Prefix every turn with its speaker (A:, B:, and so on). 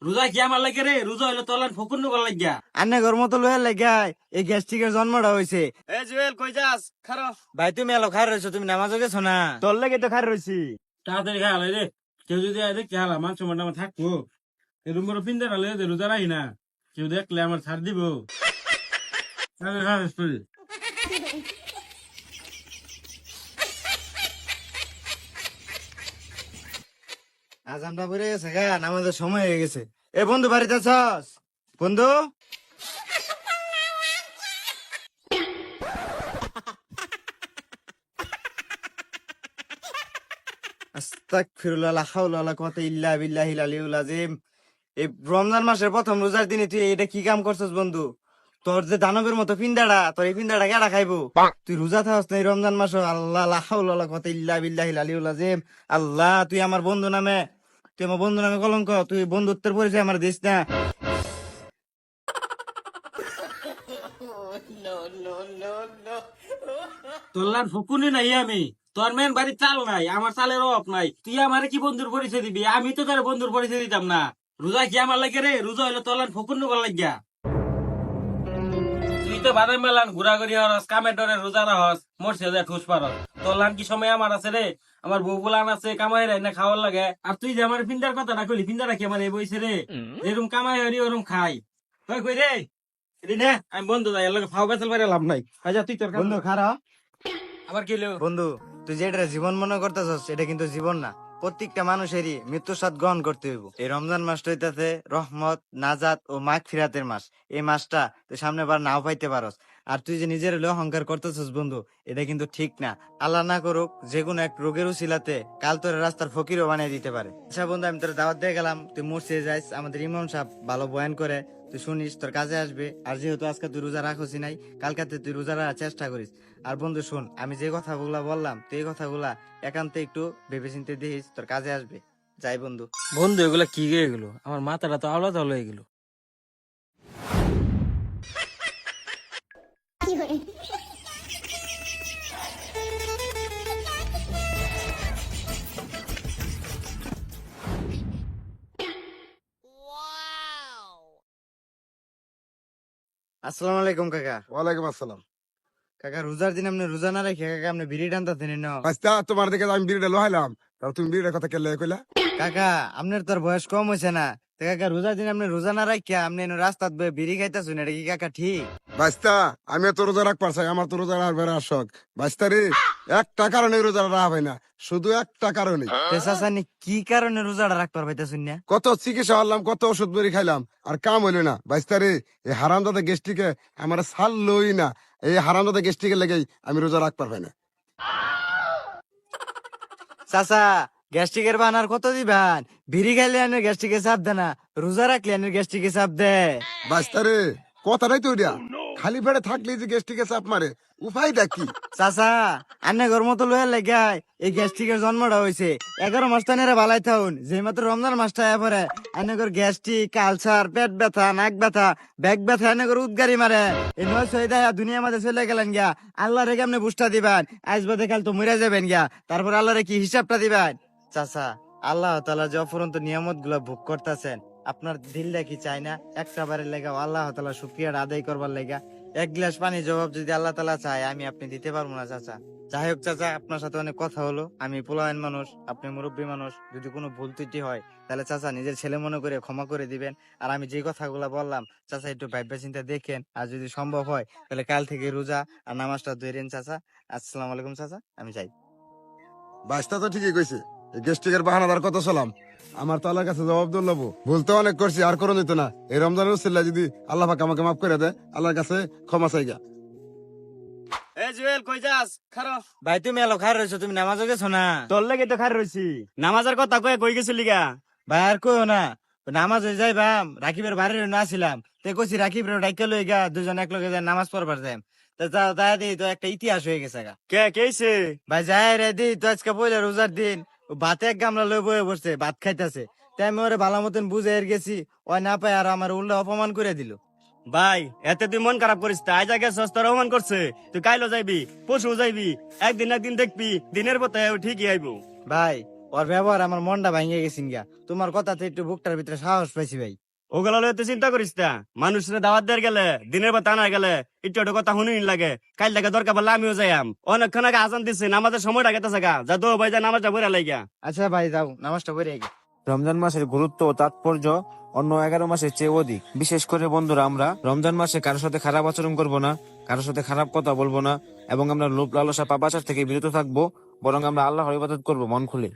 A: রোজা কি আমার লাগে রে? রোজা হইলো তোলার ফকুন্নু কর লাগিয়া।
B: আন্নে ঘর মতো লোহার লাগাই এই গ্যাস্ট্রিকের জন্মটা হয়েছে।
A: এ জুয়েল কই যাস? খারো।
B: ভাই তুমি এলো খাই রয়েছো, তুমি নামাজও গেছো না?
C: তোর লেগে তো খাই রয়েছি।
A: তাড়াতাড়ি খাই হালাই রে। কেউ যদি আয় দেখতে হালা মাংস মান্না আমার থাকবো। এরকম করে পিন্দা হালে রোজা রাখি না। কেউ দেখলে আমার ছাড় দিব। তাড়াতাড়ি খা শেষ করি।
B: আজ আমরা বেড়ে গেছে গা, নামাজের সময় হয়ে গেছে। এ বন্ধু বাড়িতে আছস? বন্ধু আস্তাগফিরুল্লাহ, লা হাওলা ওয়ালা কুওয়াতা ইল্লা বিল্লাহিল আলিয়্যিল আযীম। এই রমজান মাসের প্রথম রোজার দিনে তুই এটা কি কাম করছস বন্ধু? তোর যে দানবের মতো পিন্দাড়া, তোর এই পিন্দাড়া কেডা খাইবো? তুই রোজা থাকস না এই রমজান মাস? আল্লাহ, লা হাওলা ওয়ালা কুওয়াতা ইল্লা বিল্লাহিল আলিয়্যিল আযীম। আল্লাহ, তুই আমার বন্ধু নামে, তুই আমার বন্ধু নামে কলঙ্ক, তুই বন্ধুত্বের পরিচয় আমার দিস না।
A: তোলার ফকুনি নাই আমি। তোর মেন বাড়ির চাল নাই, আমার চালের অভাব নাই। তুই আমারে কি বন্ধুর পরিচয় দিবি? আমি তো তোর বন্ধুর পরিচয় দিতাম না। রোজা কি আমার লাগে রে? রোজা হইলো তোলার ফকুন্নু কর লাগিয়া। তুই তো বাদাম মেলান ঘুরাঘুরি হরস, কামের ডরে রোজা রাহস, মরছে যে ঠুস পারস। তোলান কি সময় আমার আছে রে? আমার বউ গুলান আছে, কামাই রে না খাওয়ার লাগে। আর তুই যে আমার পিন্দার কথা না কইলি, পিন্দারা কি আমার এই বইছে রে? এরকম কামাই হরি ওরম খাই। কই কই রে? এদি নে, আমি বন্ধু যাই, এর লগে ফাও বেচাল পারে লাভ নাই। আচ্ছা তুই তোর
B: বন্ধু খারা,
A: আবার কি হলো?
B: বন্ধু তুই যেটা জীবন মনে করতেছস এটা কিন্তু জীবন না। প্রত্যেকটা মানুষেরই মৃত্যুর স্বাদ গ্রহণ করতে হইব। এই রমজান মাসটা হইতাছে রহমত, নাজাত ও মাগফিরাতের মাস। এই মাসটা তুই সামনে বার নাও পাইতে পারস। আর তুই যে নিজের হলে অহংকার করতেছস বন্ধু, এটা কিন্তু ঠিক না। আল্লাহ না করুক যে কোনো এক রোগের উছিলাতে কাল তোর রাস্তার ফকিরও বানিয়ে দিতে পারে। আচ্ছা বন্ধু, আমি তোর দাওয়াত দিয়ে গেলাম, তুই মসজিদে যাইস, আমাদের ইমাম সাহেব ভালো বয়ান করে, তুই শুনিস, তোর কাজে আসবে। আর যেহেতু আজকে তুই রোজা রাখোসি নাই, কালকাতে তুই রোজা রাখার চেষ্টা করিস। আর বন্ধু শুন, আমি যে কথাগুলা বললাম তুই এই কথাগুলা একান্তে একটু ভেবেচিন্তে দিস, তোর কাজে আসবে। যাই বন্ধু।
A: বন্ধু এগুলা কি গে এগুলো? আমার মাথাটা তো আওলা তাওলা হয়ে গেল।
B: আসসালামু আলাইকুম কাকা।
D: ওয়ালাইকুম আসসালাম।
B: কাকা রোজার দিন আপনি রোজা না রেখে কাকা আপনি বিড়ি টানতেছেন না?
D: আচ্ছা তোমার দিকে আমি বিড়িটা লোহাইলাম, তাহলে তুমি বিড়িটার কথা কেলে কইলা?
B: কাকা আপনার তোর বয়স কম হয়েছে না? তো কাকা রোজার দিন আপনি রোজা না রাখিয়া আপনি রাস্তা বিড়ি খাইতেছেন, এটা কি কাকা ঠিক?
D: বাস্তা আমি তো রোজা রাখ পারছি, আমার তো রোজা রাখবার শখ। বাস্তা রে, একটা কারণে রোজা রাখা হয় না, শুধু একটা কারণে।
B: চাচানি কি কারণে রোজাটা রাখতে পারবেন না?
D: কত চিকিৎসা হলাম, কত ওষুধ বেরি খাইলাম, আর কাম হইলো না। বাস্তা রে, এই হারামদাদা গেস্টিকে আমার ছাড়লই না। এই হারামদাদা গেস্টিকে লেগেই আমি রোজা রাখ পারবে না।
B: চাচা গ্যাস্ট্রিকের বানার কত দিবেন? বিড়ি খাইলে আনের গ্যাস্ট্রিকে চাপ দে না, রোজা রাখলে আনের গ্যাস্ট্রিকে চাপ দে।
D: বাস্তা রে, কথাটাই তো ওইটা। খালি পেটে থাকলে যে গেস্টিকে চাপ মারে, উপায়টা কি?
B: চাচা আন্নে ঘর মতো লোহার লাগাই এই গ্যাস্ট্রিকের জন্মটা হয়েছে। 11 মাস টানেরা বালাই থাকুন, যে মাত্র রমজান মাসটা এবারে আন্নে ঘর গ্যাস্ট্রিক, কালচার, পেট ব্যথা, নাক ব্যথা, ব্যাগ ব্যথা আন্নে ঘর উদ্গারি মারে। এই নয় সহিদা দুনিয়া মাঝে চলে গেলেন গিয়া। আল্লাহ রে কেমনে বুঝটা দিবেন? আজ বাদে কাল তো মরে যাবেন গিয়া, তারপর আল্লাহ রে কি হিসাবটা দিবেন? চাচা আল্লাহ তাআলা যে অফুরন্ত নিয়ামত গুলা ভোগ করতেছেন, আপনার দিলটা কি চাই না একটা বারের লেগা আল্লাহ তাআলা শুকরিয়াটা আদায় করবার লেগা? এক গ্লাস পানি জবাব যদি আল্লাহ তাআলা চায়, আমি আপনি দিতে পারবো না চাচা। যাই হোক চাচা, আপনার সাথে অনেক কথা হলো। আমি পোলায়ন মানুষ, আপনি মুরব্বী মানুষ, যদি কোনো ভুল ত্রুটি হয় তাহলে চাচা নিজের ছেলে মনে করে ক্ষমা করে দিবেন। আর আমি যে কথাগুলো বললাম চাচা একটু ভাবনা চিন্তা দেখেন, আর যদি সম্ভব হয় তাহলে কাল থেকে রোজা আর নামাজটা ধরেন চাচা। আসসালামু আলাইকুম চাচা, আমি যাই।
D: বাস্তা তো ঠিকই কইছে, এই গেস্টিকের বাহানাদার কত সালাম। আমার তো আল্লাহর কাছে জবাব দিল লবো, ভুলতে অনেক করছি, আর করো দিত না। এই রমজানের উসিল্লায় যদি আল্লাহ পাক আমাকে মাফ করে দেয়, আল্লাহর কাছে ক্ষমা চাইগা।
A: এ জুয়েল কই যাস? খারো।
B: ভাই তুমি এলো খাই রয়েছো, তুমি নামাজও গেছো না?
C: তোর লেগে তো খাই রয়েছি। নামাজের কথা কয়ে কই গেছিলি গা?
B: ভাই আর কইও না, নামাজ হয়ে যাইবাম, রাকিবের বাড়ির না ছিলাম, তে কইছি রাকিবের ডাইকা লই গা, দুজন এক লগে যাই নামাজ পড়বার যাই। তা তাই দিই তো একটা ইতিহাস হয়ে গেছে গা।
C: কে কেছে?
B: ভাই যাই রে দি তো আজকে পয়লা রোজার দিন, ও ভাতে এক গামলা লই বয়ে বসছে, ভাত খাইতেছে। তাই আমি ওরে ভালো মতন বুঝে গেছি, ওই না পাই আর আমার উল্টা অপমান করে দিল।
C: ভাই এতে তুই মন খারাপ করিস, আজ আগে সস্তা রহমান করছে। তুই কাইলো যাইবি, পরশু যাইবি, একদিন একদিন দেখবি দিনের পথে ঠিকই আইবো।
B: ভাই ওর ব্যবহার আমার মনটা ভাঙে গেছিন গা। তোমার কথাতে একটু বুকটার ভিতরে সাহস পাইছি ভাই।
C: ওগুলো লইয়া তুই চিন্তা করিস না, মানুষের দাওয়াত দিয়ে গেলে দিনের পর টানা গেলে একটু একটু কথা শুনি লাগে। কাল থেকে দরকার পড়লে আমিও যাইম। অনেকক্ষণ আগে আজান দিচ্ছি, নামাজের সময়টা গেতেছে গা, যা দো ভাই যা নামাজটা পড়ে লাগিয়া।
B: আচ্ছা ভাই যাও, নামাজটা পড়ে আগে।
E: রমজান মাসের গুরুত্ব ও তাৎপর্য অন্য 11 মাসের চেয়ে অধিক। বিশেষ করে বন্ধুরা, আমরা রমজান মাসে কারোর সাথে খারাপ আচরণ করব না, কারোর সাথে খারাপ কথা বলবো না, এবং আমরা লোভ লালসা পাপাচার থেকে বিরত থাকবো। বরং আমরা আল্লাহর ইবাদত করব মন খুলে।